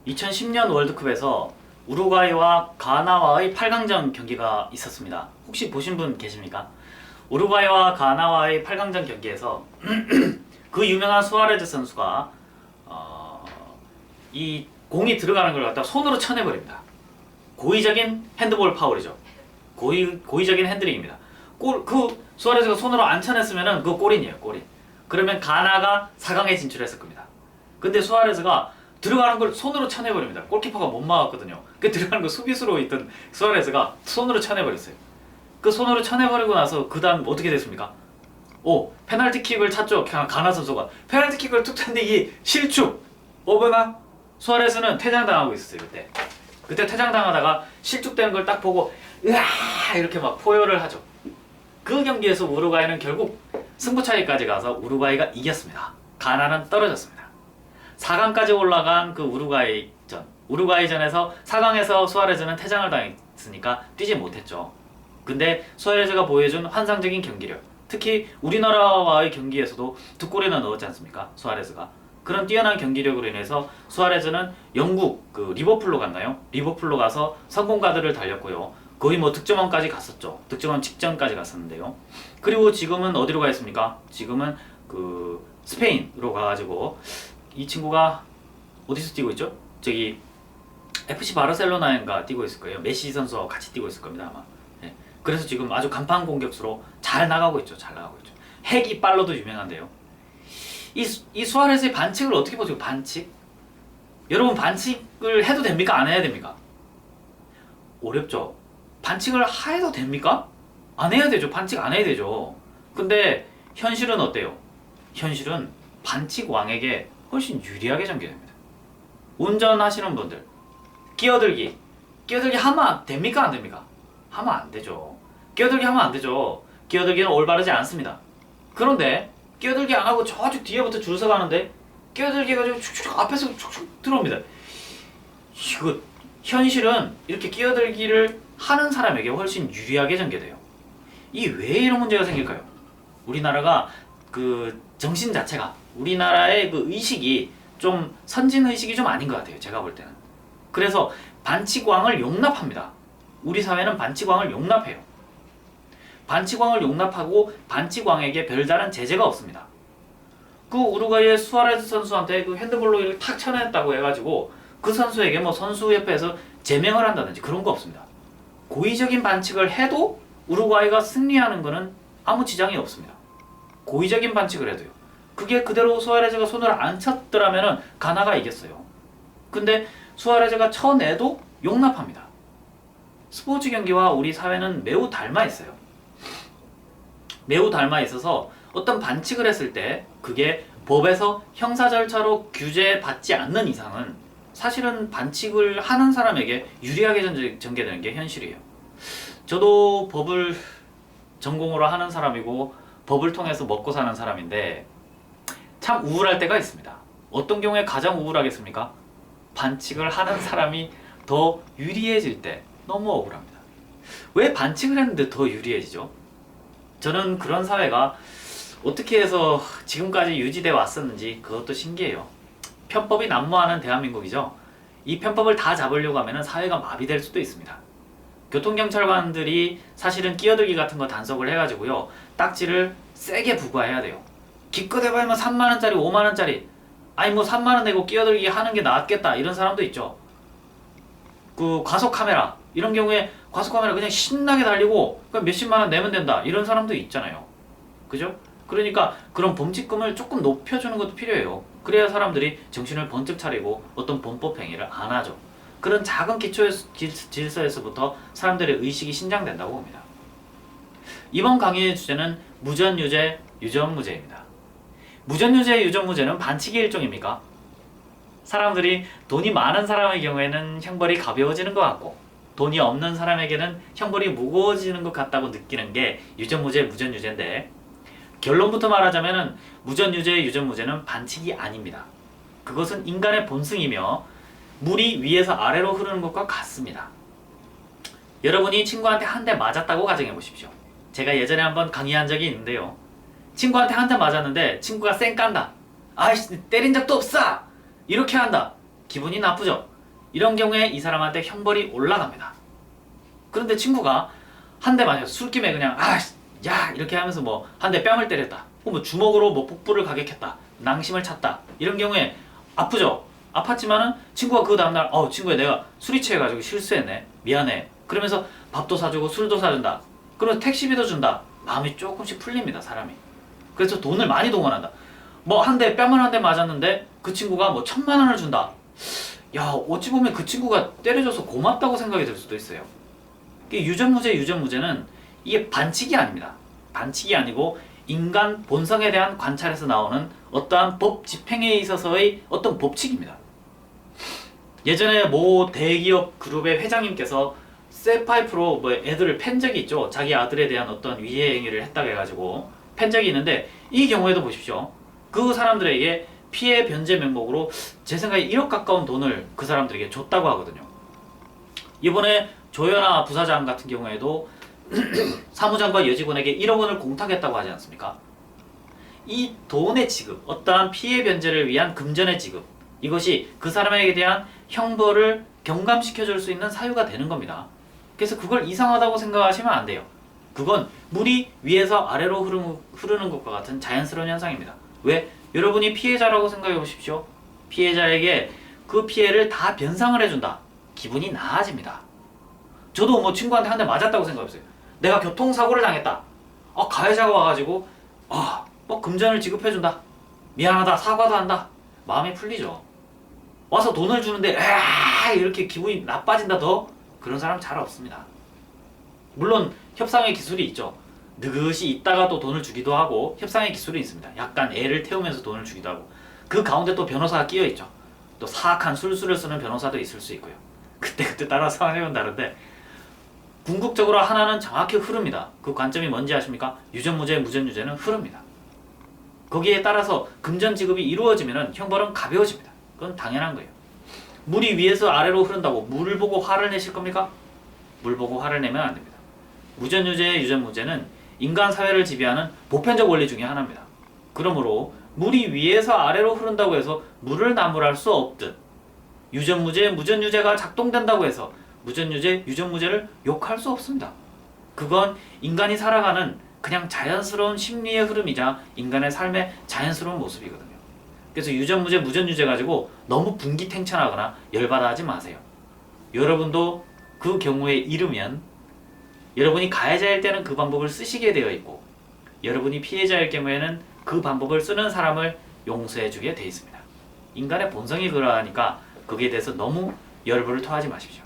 2010년 월드컵에서 우루과이와 가나와의 8강전 경기가 있었습니다. 혹시 보신 분 계십니까? 우루과이와 가나와의 8강전 경기에서 그 유명한 수아레즈 선수가 이 공이 들어가는 걸 갖다 손으로 쳐내버립니다. 고의적인 핸드볼 파울이죠. 고의적인 핸들링입니다. 그 수아레즈가 손으로 안 쳐냈으면 그거 골인이에요. 골인. 그러면 가나가 4강에 진출했을 겁니다. 근데 수아레즈가 들어가는 걸 손으로 쳐내버립니다. 골키퍼가 못 막았거든요. 그 들어가는 거 수비수로 있던 수아레즈가 손으로 쳐내버렸어요. 그 손으로 쳐내버리고 나서 그 다음 어떻게 됐습니까? 페널티킥을 찼죠. 가나 선수가 페널티킥을 툭 찼는데 이게 실축. 어머나 수아레즈는 퇴장당하고 있었어요. 그때 퇴장당하다가 실축되는 걸 딱 보고 으아 이렇게 막 포효를 하죠. 그 경기에서 우루과이는 결국 승부차기까지 가서 우루과이가 이겼습니다. 가나는 떨어졌습니다. 4강까지 올라간 그 우루과이전에서 4강에서 수아레즈는 퇴장을 당했으니까 뛰지 못했죠. 근데 수아레즈가 보여준 환상적인 경기력, 특히 우리나라와의 경기에서도 2골이나 넣었지 않습니까? 수아레즈가. 그런 뛰어난 경기력으로 인해서 수아레즈는 영국 리버풀로 갔나요? 리버풀로 가서 성공 가드를 달렸고요. 거의 득점왕까지 갔었죠. 득점왕 직전까지 갔었는데요. 그리고 지금은 어디로 가 있습니까? 지금은 스페인으로 가가지고 이 친구가 어디서 뛰고 있죠? 저기 FC 바르셀로나인가 뛰고 있을 거예요. 메시 선수와 같이 뛰고 있을 겁니다 아마. 네. 그래서 지금 아주 간판 공격수로 잘 나가고 있죠. 핵 이빨로도 유명한데요. 이 수아레즈의 반칙을 어떻게 보죠? 반칙? 여러분 반칙을 해도 됩니까? 안 해야 됩니까? 어렵죠. 반칙을 해도 됩니까? 안 해야 되죠. 반칙 안 해야 되죠. 근데 현실은 어때요? 현실은 반칙 왕에게 훨씬 유리하게 전개됩니다. 운전하시는 분들 끼어들기 하면 됩니까? 안 됩니까? 하면 안 되죠. 끼어들기 하면 안 되죠. 끼어들기는 올바르지 않습니다. 그런데 끼어들기 안 하고 저쪽 뒤에부터 줄 서가는데 끼어들기 해가지고 축축 앞에서 축축 들어옵니다. 이거 현실은 이렇게 끼어들기를 하는 사람에게 훨씬 유리하게 전개돼요. 이 왜 이런 문제가 생길까요? 우리나라가 정신 자체가 우리나라의 의식이 좀 선진 의식이 좀 아닌 것 같아요. 제가 볼 때는. 그래서 반칙왕을 용납합니다. 우리 사회는 반칙왕을 용납해요. 반칙왕을 용납하고 반칙왕에게 별다른 제재가 없습니다. 우루과이의 수아레즈 선수한테 핸드볼로 이렇게 탁 쳐냈다고 해가지고 그 선수에게 선수협회에서 제명을 한다든지 그런 거 없습니다. 고의적인 반칙을 해도 우루과이가 승리하는 거는 아무 지장이 없습니다. 고의적인 반칙을 해도요. 그게 그대로 수아레즈가 손을 안 쳤더라면 가나가 이겼어요. 근데 수아레즈가 쳐내도 용납합니다. 스포츠 경기와 우리 사회는 매우 닮아 있어요. 매우 닮아 있어서 어떤 반칙을 했을 때 그게 법에서 형사 절차로 규제받지 않는 이상은 사실은 반칙을 하는 사람에게 유리하게 전개되는 게 현실이에요. 저도 법을 전공으로 하는 사람이고 법을 통해서 먹고 사는 사람인데 참 우울할 때가 있습니다. 어떤 경우에 가장 우울하겠습니까? 반칙을 하는 사람이 더 유리해질 때 너무 억울합니다. 왜 반칙을 했는데 더 유리해지죠? 저는 그런 사회가 어떻게 해서 지금까지 유지돼 왔었는지 그것도 신기해요. 편법이 난무하는 대한민국이죠. 이 편법을 다 잡으려고 하면 사회가 마비될 수도 있습니다. 교통경찰관들이 사실은 끼어들기 같은 거 단속을 해가지고요. 딱지를 세게 부과해야 돼요. 기껏 해봐야면 3만원짜리 5만원짜리 아니 3만원 내고 끼어들기 하는 게 낫겠다 이런 사람도 있죠. 과속카메라 이런 경우에 과속카메라 그냥 신나게 달리고 몇십만원 내면 된다 이런 사람도 있잖아요. 그죠? 그러니까 그런 범칙금을 조금 높여주는 것도 필요해요. 그래야 사람들이 정신을 번쩍 차리고 어떤 범법 행위를 안 하죠. 그런 작은 기초 질서에서부터 사람들의 의식이 신장된다고 봅니다. 이번 강의의 주제는 무전유죄, 유전무죄입니다. 무전유죄, 유전무죄는 반칙의 일종입니까? 사람들이 돈이 많은 사람의 경우에는 형벌이 가벼워지는 것 같고 돈이 없는 사람에게는 형벌이 무거워지는 것 같다고 느끼는 게 유전무죄, 무전유죄인데 결론부터 말하자면 무전유죄, 유전무죄는 반칙이 아닙니다. 그것은 인간의 본성이며 물이 위에서 아래로 흐르는 것과 같습니다. 여러분이 친구한테 한 대 맞았다고 가정해 보십시오. 제가 예전에 한번 강의한 적이 있는데요. 친구한테 한 대 맞았는데 친구가 쌩 깐다. 아이씨 때린 적도 없어! 이렇게 한다. 기분이 나쁘죠? 이런 경우에 이 사람한테 형벌이 올라갑니다. 그런데 친구가 한 대 맞아서 술김에 그냥 야 이렇게 하면서 뭐 한 대 뺨을 때렸다, 뭐 주먹으로 뭐 복부를 가격했다, 낭심을 찼다, 이런 경우에 아프죠. 아팠지만은 친구가 그 다음날 친구야 내가 술이 취해가지고 실수했네, 미안해, 그러면서 밥도 사주고 술도 사준다, 그러면 택시비도 준다, 마음이 조금씩 풀립니다, 사람이. 그래서 돈을 많이 동원한다. 뭐 한 대 뺨을 한 대 맞았는데 그 친구가 뭐 1,000만 원을 준다. 야, 어찌 보면 그 친구가 때려줘서 고맙다고 생각이 들 수도 있어요. 유전무죄는 이게 반칙이 아닙니다. 반칙이 아니고 인간 본성에 대한 관찰에서 나오는 어떠한 법 집행에 있어서의 어떤 법칙입니다. 예전에 모 대기업 그룹의 회장님께서 쇠파이프로 뭐 애들을 팬 적이 있죠. 자기 아들에 대한 어떤 위해 행위를 했다고 해가지고 팬 적이 있는데, 이 경우에도 보십시오. 그 사람들에게 피해 변제 명목으로 제 생각에 1억 가까운 돈을 그 사람들에게 줬다고 하거든요. 이번에 조현아 부사장 같은 경우에도 사무장과 여직원에게 1억 원을 공탁했다고 하지 않습니까? 이 돈의 지급, 어떠한 피해 변제를 위한 금전의 지급, 이것이 그 사람에게 대한 형벌을 경감시켜줄 수 있는 사유가 되는 겁니다. 그래서 그걸 이상하다고 생각하시면 안 돼요. 그건 물이 위에서 아래로 흐르는 것과 같은 자연스러운 현상입니다. 왜? 여러분이 피해자라고 생각해 보십시오. 피해자에게 그 피해를 다 변상을 해준다. 기분이 나아집니다. 저도 뭐 친구한테 한 대 맞았다고 생각해보세요. 내가 교통사고를 당했다. 가해자가 와가지고 뭐 금전을 지급해준다. 미안하다. 사과도 한다. 마음이 풀리죠. 와서 돈을 주는데 이렇게 기분이 나빠진다 더? 그런 사람 잘 없습니다. 물론 협상의 기술이 있죠. 느긋이 있다가 또 돈을 주기도 하고 협상의 기술이 있습니다. 약간 애를 태우면서 돈을 주기도 하고, 그 가운데 또 변호사가 끼어 있죠. 또 사악한 술수를 쓰는 변호사도 있을 수 있고요. 그때 따라 상황은 다른데, 궁극적으로 하나는 정확히 흐릅니다. 그 관점이 뭔지 아십니까? 유전무죄, 무전유죄는 흐릅니다. 거기에 따라서 금전 지급이 이루어지면 형벌은 가벼워집니다. 그건 당연한 거예요. 물이 위에서 아래로 흐른다고 물을 보고 화를 내실 겁니까? 물 보고 화를 내면 안 됩니다. 무전유죄, 유전무죄는 인간 사회를 지배하는 보편적 원리 중에 하나입니다. 그러므로 물이 위에서 아래로 흐른다고 해서 물을 나무랄 수 없듯, 유전무죄, 무전유죄가 작동된다고 해서 무전유죄, 유전무죄를 욕할 수 없습니다. 그건 인간이 살아가는 그냥 자연스러운 심리의 흐름이자 인간의 삶의 자연스러운 모습이거든요. 그래서 유전무죄, 무전유죄 가지고 너무 분기탱천하거나 열받아 하지 마세요. 여러분도 그 경우에 이르면 여러분이 가해자일 때는 그 방법을 쓰시게 되어 있고, 여러분이 피해자일 경우에는 그 방법을 쓰는 사람을 용서해주게 되어 있습니다. 인간의 본성이 그러하니까 거기에 대해서 너무 열불을 토하지 마십시오.